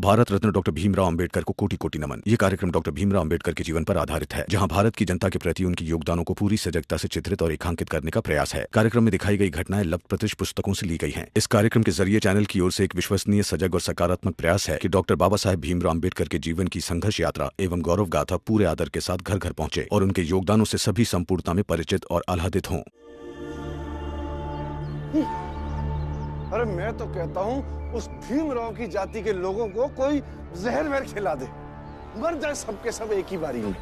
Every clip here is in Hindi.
भारत रत्न डॉक्टर भीमराव अंबेडकर को कोटि कोटि नमन। ये कार्यक्रम डॉक्टर भीमराव अंबेडकर के जीवन पर आधारित है, जहां भारत की जनता के प्रति उनके योगदानों को पूरी सजगता से चित्रित और रेखांकित करने का प्रयास है। कार्यक्रम में दिखाई गई घटनाएं लब्ध प्रतिष्ठ पुस्तकों से ली गई हैं। इस कार्यक्रम के जरिए चैनल की ओर से एक विश्वसनीय, सजग और सकारात्मक प्रयास है कि डॉक्टर बाबा साहेब भीमराव अंबेडकर के जीवन की संघर्ष यात्रा एवं गौरव गाथा पूरे आदर के साथ घर घर पहुंचे और उनके योगदानों से सभी संपूर्णता में परिचित और आह्लादित हों। अरे मैं तो कहता हूँ उस भीमराव की जाति के लोगों को कोई जहर वहर खिला दे, मर जाए सबके सब एक ही बारी में।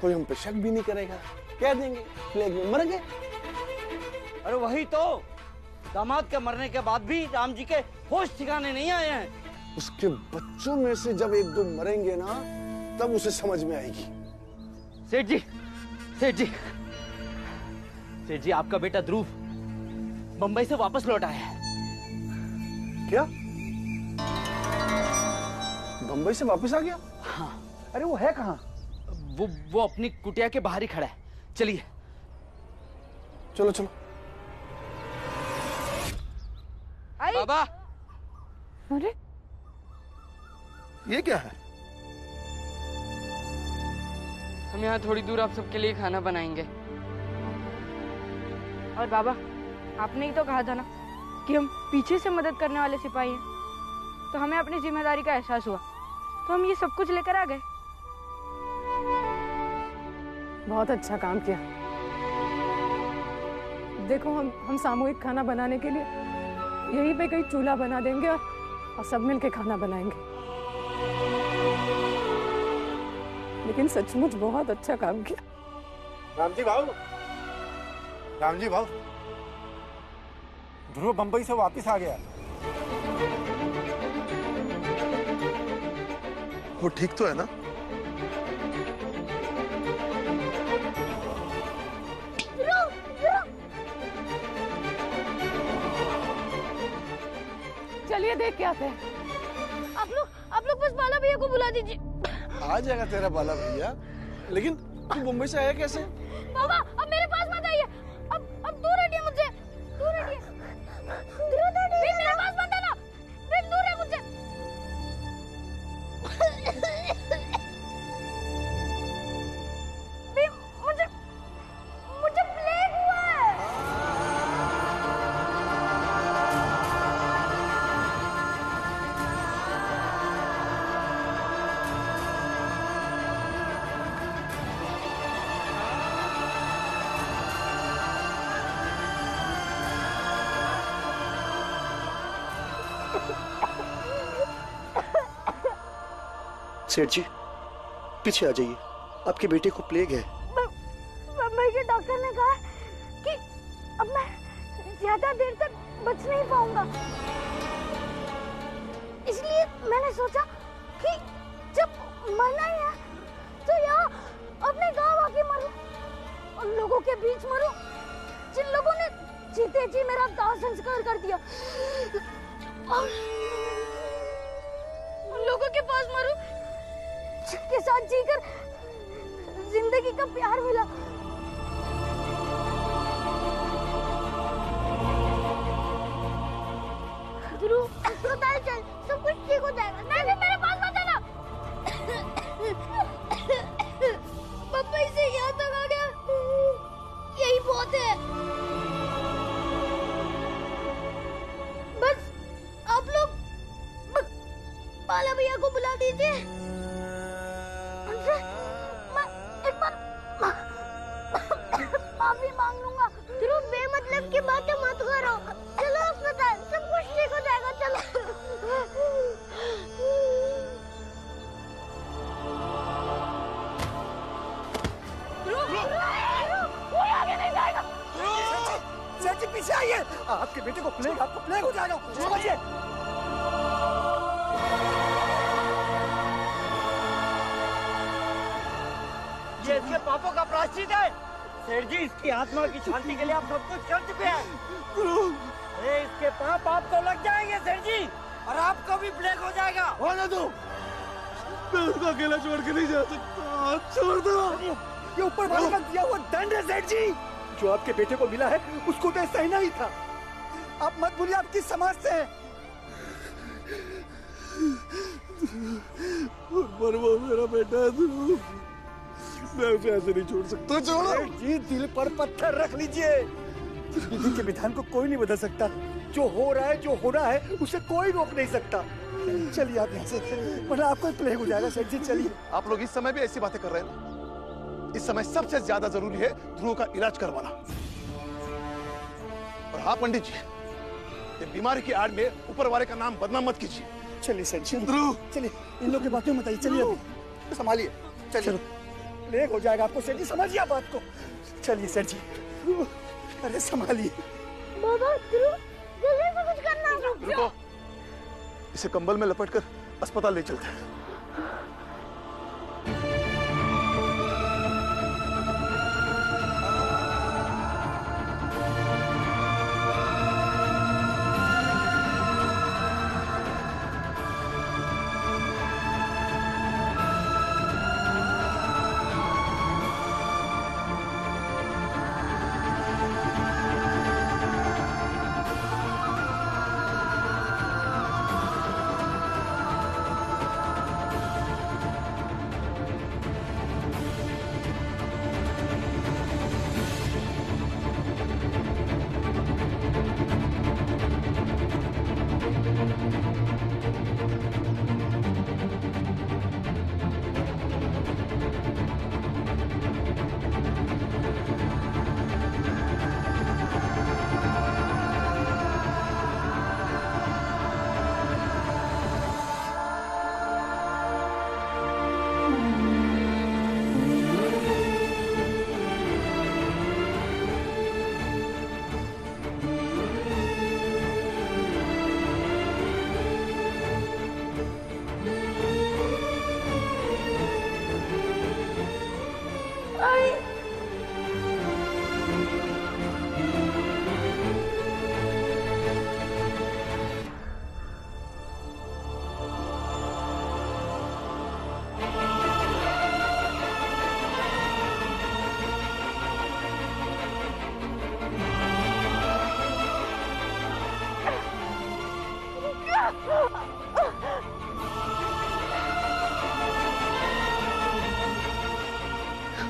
कोई हम पे शक भी नहीं करेगा, कह देंगे प्लेग में मर गए। अरे वही तो, दामाद के मरने के बाद भी राम जी के होश ठिकाने नहीं आए हैं। उसके बच्चों में से जब एक दो मरेंगे ना, तब उसे समझ में आएगी। सेठ जी, सेठ जी, सेठ जी, आपका बेटा ध्रुव बंबई से वापस लौट आया है। क्या? बंबई से वापस आ गया? हाँ। अरे वो है कहाँ? वो अपनी कुटिया के बाहर ही खड़ा है। चलिए। चलो चलो। बाबा। अरे ये क्या है? हम यहाँ थोड़ी दूर आप सबके लिए खाना बनाएंगे। और बाबा, आपने ही तो कहा था ना कि हम पीछे से मदद करने वाले सिपाही हैं, तो हमें अपनी जिम्मेदारी का एहसास हुआ, तो हम ये सब कुछ लेकर आ गए। बहुत अच्छा काम किया। देखो, हम सामूहिक खाना बनाने के लिए यहीं पे कहीं चूल्हा बना देंगे और सब मिलके खाना बनाएंगे। लेकिन सचमुच बहुत अच्छा काम किया। रामजी भाऊ, रामजी भाऊ, ध्रुव बंबई से वापस आ गया। वो ठीक तो है ना? चलिए देख के आते हैं। आप लोग बस बाला भैया को बुला दीजिए। आ जाएगा तेरा बाला भैया, लेकिन तू मुंबई से आया कैसे? बाबा, अब मेरे पास मत आइए। अब दूर हटिए मुझसे, दूर हटिए। मेरे पास मत आना, दूर है मुझसे। मुझे प्लेग हुआ है। सेठ जी, पीछे आ जाइए, आपके बेटे को प्लेग है। बम्बई के डॉक्टर ने कहा कि अब मैं ज्यादा देर तक बच नहीं पाऊंगा, इसलिए मैंने सोचा कि जब मरना ही है तो यहाँ अपने गांव आके मरूं, उन लोगों के बीच मरूं जिन लोगों ने जीते जी मेरा दाह संस्कार कर दिया, और उन लोगों के पास मरूं जिनके साथ जीकर जिंदगी का प्यार मिला। ध्रुव, अस्पताल चल, सब कुछ ठीक हो जाएगा। नहीं, मेरे पास मत आना। बम्बई से यहाँ तक आ गया, यही बहुत है। बस आप लोग बाला भैया को बुला दीजिए। मैं एक बार माफी मांग लूंगा। ध्रुव, बेमतलब की बातें मत करो। चलो अस्पताल, सब कुछ ठीक हो जाएगा। चलो। कोई आगे नहीं जाएगा। सेठ जी पीछे आइए, आपके बेटे को प्लेग, आपको प्लेग हो जाएगा, समझिए। ये इसके पापों का प्रायश्चित है। सेठ जी, इसकी आत्मा की शांति के लिए आप सब कुछ कर चुके हैं। अरे इसके पाप आप तो लग जाएंगे सेठ जी, और आपको भी प्लेग हो जाएगा। होने दो, मैं उसको अकेला छोड़ के नहीं जा सकता। छोड़ दो। ये ऊपर वाले का दिया हुआ दंड है सेठ जी। जो आपके बेटे को मिला है उसको तो सहना ही था। आप मत भूलिए, आप किस समाज से हैं। पर वो मेरा बेटा है ध्रुव, मैं उसे ऐसे नहीं छोड़ सकता। छोड़ो जी, दिल पर पत्थर रख लीजिए। विधि के विधान को कोई नहीं बदल सकता। जो हो रहा है, जो होना है, उसे कोई रोक नहीं सकता। चलिए आप यहाँ से, वरना आपको प्लेग हो जाएगा। सेठ जी चलिए। आप लोग इस समय भी ऐसी बातें कर रहे हैं ना? इस समय सबसे ज्यादा जरूरी है ध्रुव का इलाज करवाना। और हाँ पंडित जी, ये बीमारी की आड़ में ऊपर वाले का नाम बदनाम मत कीजिए। चलिए सेठ जी, ध्रुव, चलिए, इन लोगों की बातें मत आइए। चलिए अभी, संभालिए, चलिए। प्लेग हो जाएगा आपको। सेठ जी समझिए बात को। चलिए सेठ जी, अरे संभालिए। बाबा ध्रुव, जल्दी से कुछ करना। रुको, इसे कंबल में लपेटकर अस्पताल ले चलते हैं।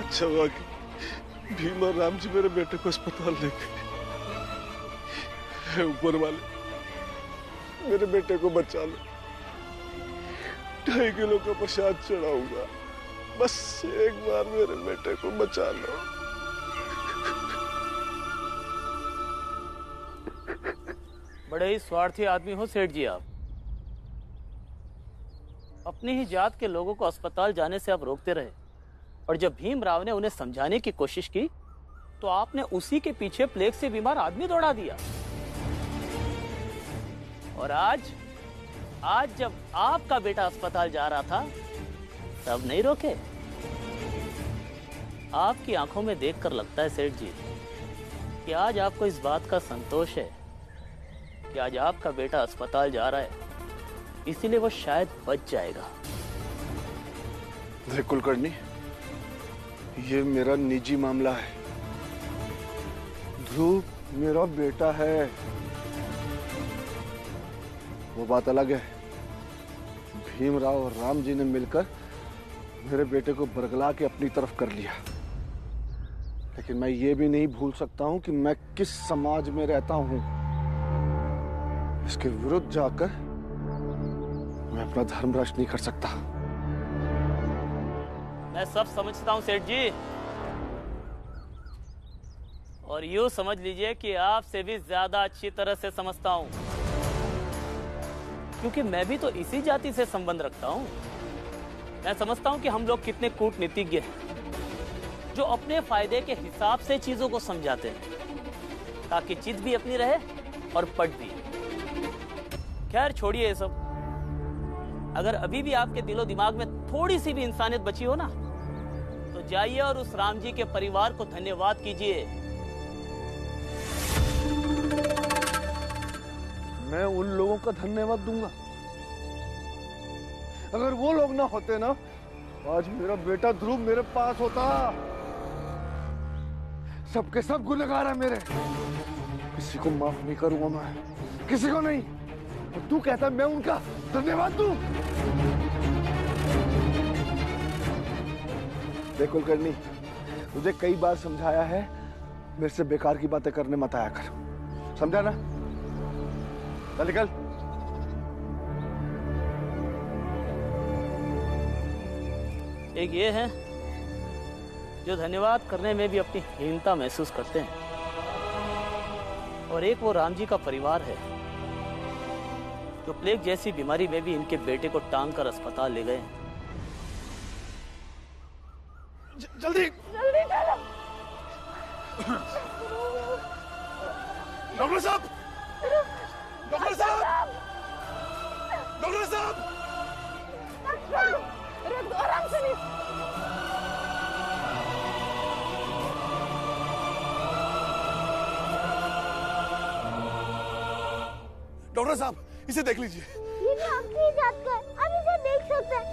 अच्छा हुआ कि भीम और राम जी मेरे बेटे को अस्पताल ले गए। ऊपर वाले मेरे बेटे को बचा लो। 2.5 किलो का प्रसाद चढ़ाऊंगा, बस एक बार मेरे बेटे को बचा लो। बड़े ही स्वार्थी आदमी हो सेठ जी आप। अपनी ही जात के लोगों को अस्पताल जाने से आप रोकते रहे, और जब भीमराव ने उन्हें समझाने की कोशिश की तो आपने उसी के पीछे प्लेग से बीमार आदमी दौड़ा दिया। और आज जब आपका बेटा अस्पताल जा रहा था तब नहीं रोके। आपकी आंखों में देखकर लगता है सेठ जी कि आज आपको इस बात का संतोष है कि आज आपका बेटा अस्पताल जा रहा है, इसीलिए वो शायद बच जाएगा। कुलकर्णी, ये मेरा निजी मामला है। ध्रुव मेरा बेटा है, वो बात अलग है। भीमराव और राम जी ने मिलकर मेरे बेटे को बरगला के अपनी तरफ कर लिया, लेकिन मैं ये भी नहीं भूल सकता हूं कि मैं किस समाज में रहता हूं। इसके विरुद्ध जाकर मैं अपना धर्म भ्रष्ट नहीं कर सकता। मैं सब समझता हूं सेठ जी, और यूं समझ लीजिए कि आपसे भी ज्यादा अच्छी तरह से समझता हूं, क्योंकि मैं भी तो इसी जाति से संबंध रखता हूं। मैं समझता हूं कि हम लोग कितने कूटनीतिज्ञ हैं, जो अपने फायदे के हिसाब से चीजों को समझाते हैं, ताकि चित भी अपनी रहे और पट भी। खैर छोड़िए ये सब। अगर अभी भी आपके दिलो दिमाग में थोड़ी सी भी इंसानियत बची हो ना, तो जाइए और उस राम जी के परिवार को धन्यवाद कीजिए। मैं उन लोगों का धन्यवाद दूंगा। अगर वो लोग ना होते ना, आज मेरा बेटा ध्रुव मेरे पास होता। सबके सब गुनहगार हैं मेरे, किसी को माफ नहीं करूंगा मैं, किसी को नहीं। और तू कहता है मैं उनका धन्यवाद दूं? देख कुलकर्णी, तुझे कई बार समझाया है, मेरे से बेकार की बातें करने मत आया कर, समझा ना? चल निकल। एक ये है जो धन्यवाद करने में भी अपनी हीनता महसूस करते हैं, और एक वो राम जी का परिवार है जो प्लेग जैसी बीमारी में भी इनके बेटे को टांग कर अस्पताल ले गए। जल्दी जल्दी चलो। डॉक्टर साहब, डॉक्टर साहब, डॉक्टर साहब, रख दो आराम से। नहीं डॉक्टर साहब, इसे देख लीजिए। ये तो आपकी इजाजत का है, आप इसे देख सकते हैं।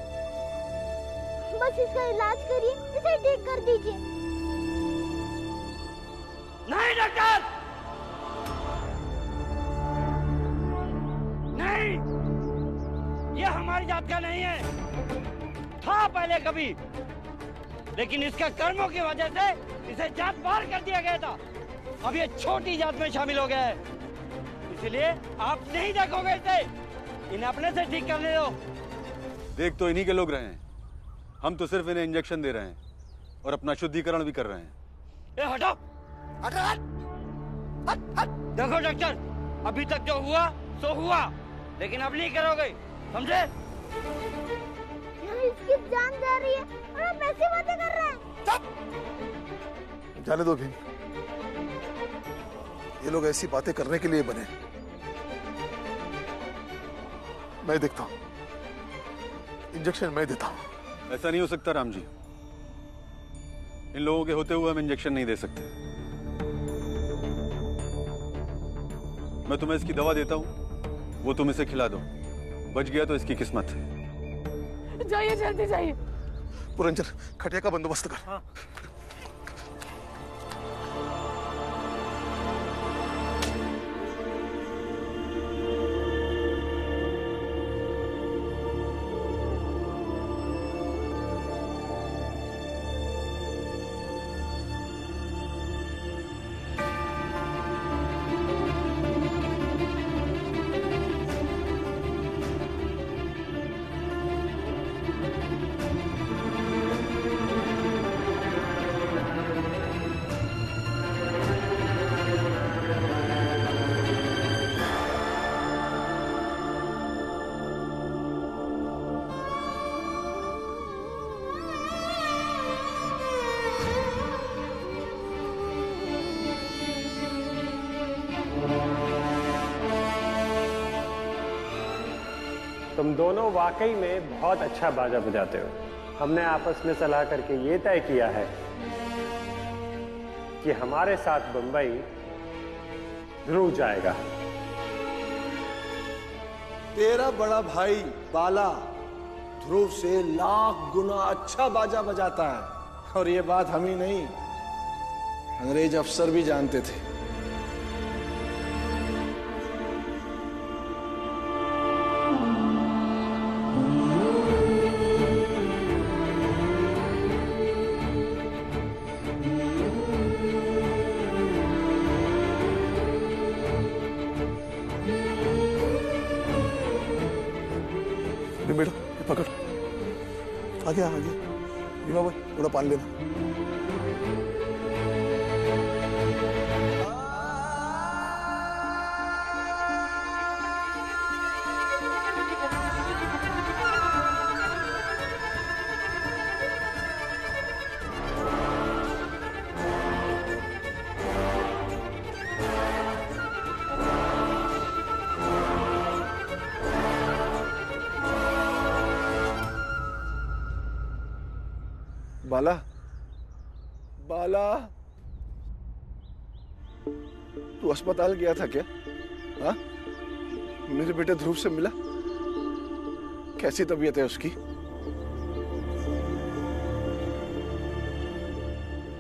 बस इसका इलाज करिए, इसे ठीक कर दीजिए। नहीं डॉक्टर, नहीं, ये हमारी जात का नहीं है। था पहले कभी, लेकिन इसका कर्मों की वजह से इसे जात बाहर कर दिया गया था। अब ये छोटी जात में शामिल हो गया है, इसलिए आप नहीं देखोगे इसे। इन्हें अपने से ठीक करने दो। देख तो इन्हीं के लोग रहे हैं, हम तो सिर्फ इन्हें इंजेक्शन दे रहे हैं और अपना शुद्धिकरण भी कर रहे हैं। ए हटो, हट हट हट हट। देखो डॉक्टर, अभी तक जो हुआ सो हुआ, लेकिन अब नहीं करोगे, समझे? यहाँ इसकी जान जा रही है और आप ऐसी बातें कर रहे हैं। चुप! जाने दो भीम, ये लोग ऐसी बातें करने के लिए बने। मैं देखता हूँ, इंजेक्शन मैं देता हूँ। ऐसा नहीं हो सकता राम जी, इन लोगों के होते हुए हम इंजेक्शन नहीं दे सकते। मैं तुम्हें इसकी दवा देता हूँ, वो तुम इसे खिला दो, बच गया तो इसकी किस्मत है। जाइए, जल्दी जाइए। पुरंजन, खटिया का बंदोबस्त कर। हाँ। तुम दोनों वाकई में बहुत अच्छा बाजा बजाते हो। हमने आपस में सलाह करके ये तय किया है कि हमारे साथ बंबई ध्रुव जाएगा। तेरा बड़ा भाई बाला ध्रुव से लाख गुना अच्छा बाजा बजाता है, और ये बात हम ही नहीं, अंग्रेज अफसर भी जानते थे। बेटा पकड़, आगे आगे। भीमा भाई थोड़ा पानी लेना। बाला, बाला, तू अस्पताल गया था क्या? हाँ, मेरे बेटे ध्रुव से मिला? कैसी तबीयत है उसकी?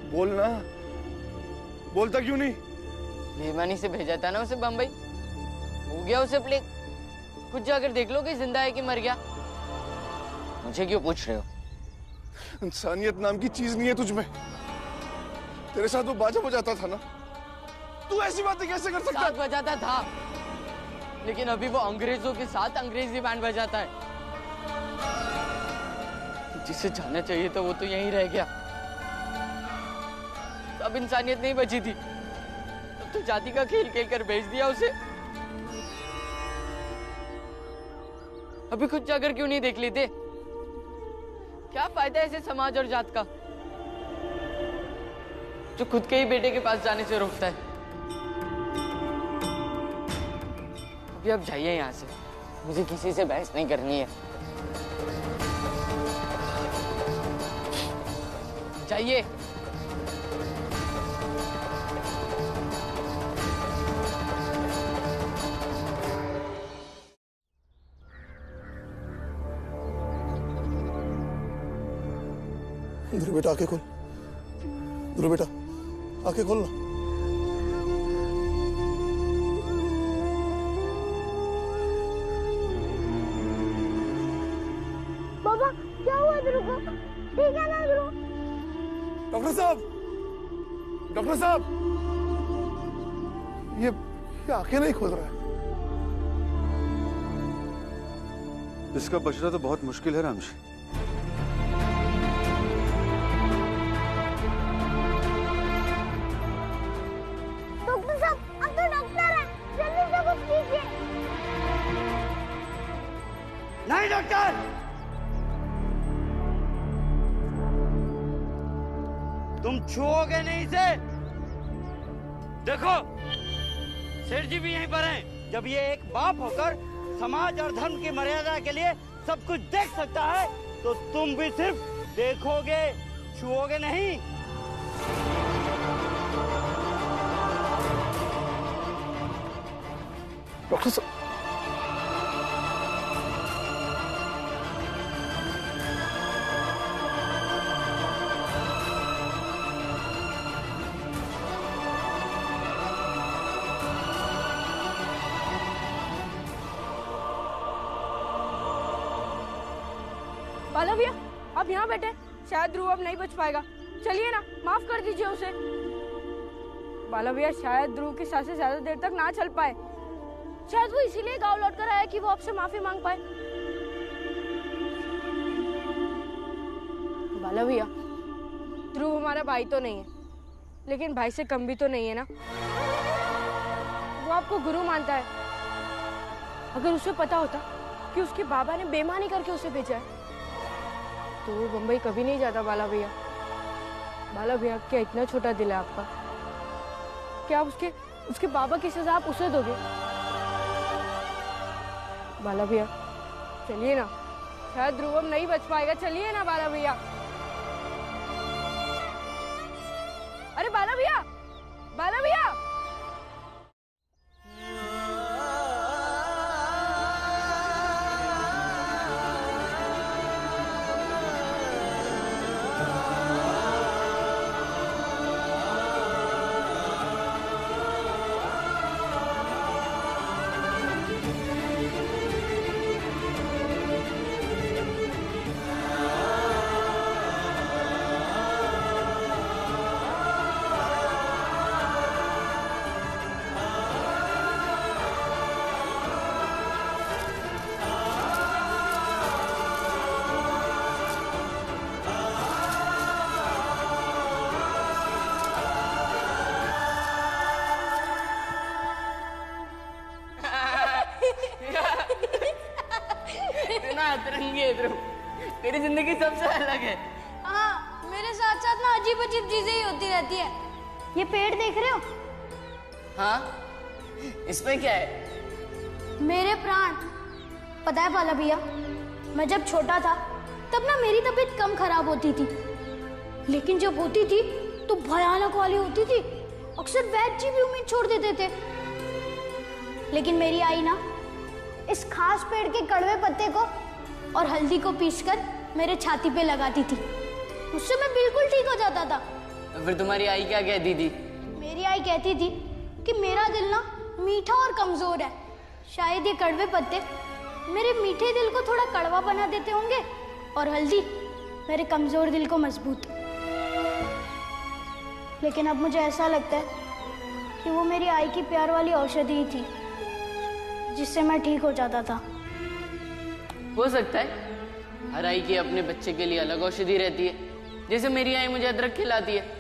बोलना, बोलता क्यों नहीं? बेईमानी से भेजा था ना उसे बम्बई, हो गया उसे प्लेग। खुद जाकर देख लो कि जिंदा है कि मर गया। मुझे क्यों पूछ रहे हो? इंसानियत नाम की चीज नहीं है तुझ में। तेरे साथ वो बाजा बजाता था ना, तू ऐसी बातें कैसे कर सकता? साथ बजाता था, लेकिन अभी वो अंग्रेजों के साथ अंग्रेजी बैंड बजाता है। जिसे जाना चाहिए था वो तो यहीं रह गया। अब इंसानियत नहीं बची थी, अब तो जाति का खेल खेल कर भेज दिया उसे। अभी खुद जाकर क्यों नहीं देख लेते? क्या फायदा ऐसे समाज और जात का जो खुद के ही बेटे के पास जाने से रोकता है। अभी आप जाइए यहाँ से, मुझे किसी से बहस नहीं करनी है। जाइए। ध्रुव बेटा आंखें खोल, ध्रुव बेटा आंखें खोल ना। बाबा क्या हुआ ध्रुव को? ठीक है ना ध्रुव? डॉक्टर साहब, डॉक्टर साहब, ये आंखें नहीं खोल रहा है। इसका बचना तो बहुत मुश्किल है रामजी। डॉक्टर साहब, अब तो डॉक्टर है, जल्दी से कुछ कीजिए। नहीं डॉक्टर, तुम छुओगे नहीं इसे। देखो सेठ जी भी यहीं पर हैं। जब ये एक बाप होकर समाज और धर्म की मर्यादा के लिए सब कुछ देख सकता है, तो तुम भी सिर्फ देखोगे, छुओगे नहीं। डॉक्टर साहब, बाला भैया आप यहाँ बैठे, शायद ध्रुव अब नहीं बच पाएगा। चलिए ना, माफ कर दीजिए उसे। बाला भैया शायद ध्रुव की सांसें ज्यादा देर तक ना चल पाए, शायद वो इसीलिए गांव लौट कर आया कि वो आपसे माफी मांग पाए। बाला भैया ध्रुव हमारा भाई तो नहीं है, लेकिन भाई से कम भी तो नहीं है ना। वो आपको गुरु मानता है। अगर उसे पता होता कि उसके बाबा ने बेईमानी करके उसे भेजा है, तो वो बम्बई कभी नहीं जाता। बाला भैया, बाला भैया क्या इतना छोटा दिल है आपका? क्या आप उसके बाबा की सजा आप उसे दोगे? बाला भैया चलिए ना, शायद ध्रुव अब नहीं बच पाएगा। चलिए ना बाला भैया। अरे बाला भैया, बाला भैया। मेरी जिंदगी सबसे अलग है। हाँ, मेरे साथ साथ ना अजीब अजीब चीजें ही होती रहती है। ये पेड़ देख रहे हो? हाँ, इसमें क्या है? मेरे प्राण। पता है बाला भैया, मैं जब छोटा था तब ना मेरी तबीयत कम खराब होती थी, लेकिन जब होती थी तो भयानक वाली होती थी। अक्सर वैद्य जी भी उम्मीद छोड़ देते थे, लेकिन मेरी आई ना इस खास पेड़ के कड़वे पत्ते को और हल्दी को पीसकर मेरे छाती पे लगाती थी। उससे मैं बिल्कुल ठीक हो जाता था। तो फिर तुम्हारी आई क्या कहती थी? मेरी आई कहती थी कि मेरा दिल ना मीठा और कमजोर है, शायद ये कड़वे पत्ते मेरे मीठे दिल को थोड़ा कड़वा बना देते होंगे और हल्दी मेरे कमजोर दिल को मजबूत। लेकिन अब मुझे ऐसा लगता है कि वो मेरी आई की प्यार वाली औषधि ही थी जिससे मैं ठीक हो जाता था। हो सकता है हर आई की अपने बच्चे के लिए अलग औषधि रहती है, जैसे मेरी आई मुझे अदरक खिलाती है।